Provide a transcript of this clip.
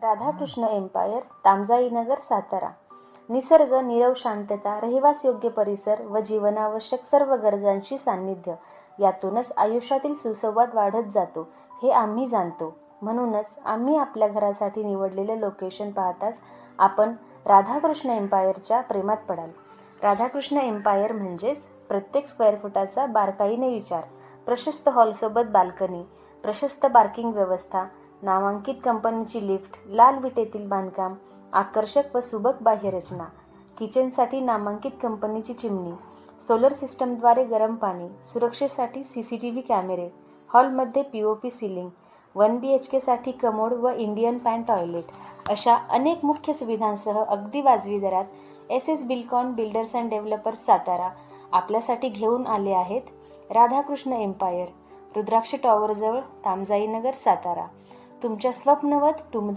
Radhakrishna empire, तामजाईनगर, Satara. निसर्ग, नीरव शांतता, रहिवास योग्य परिसर व जीवनावश्यक सर्व गरजांशी सान्निध्य यातूनच आयुष्यातील सुसंवाद वाढत जातो हे आम्ही जाणतो. म्हणूनच आम्ही आपल्या घरासाठी निवडलेले लोकेशन पाहताच आपण राधाकृष्ण एम्पायरच्या प्रेमात पडाल. राधाकृष्ण एम्पायर म्हणजेच प्रत्येक स्क्वेअर फुटाचा बारकाईने विचार, प्रशस्त हॉलसोबत बाल्कनी, प्रशस्त पार्किंग व्यवस्था, नामांकित कंपनीची लिफ्ट, लाल विटेतील बांधकाम, आकर्षक व सुबक बाह्यरचना, किचनसाठी नामांकित कंपनीची चिमणी, सोलर सिस्टमद्वारे गरम पाणी, सुरक्षेसाठी CCTV कॅमेरे, हॉलमध्ये POP सिलिंग, 1 BHK साठी कमोड व इंडियन पॅन टॉयलेट अशा अनेक मुख्य सुविधांसह अगदी वाजवी दरात SS Buildcon builders and developers Satara आपल्यासाठी घेऊन आले आहेत. राधाकृष्ण एम्पायर, रुद्राक्ष टॉवरजवळ, तामजाईनगर, सातारा. तुमच्या स्वप्नवत टुमदार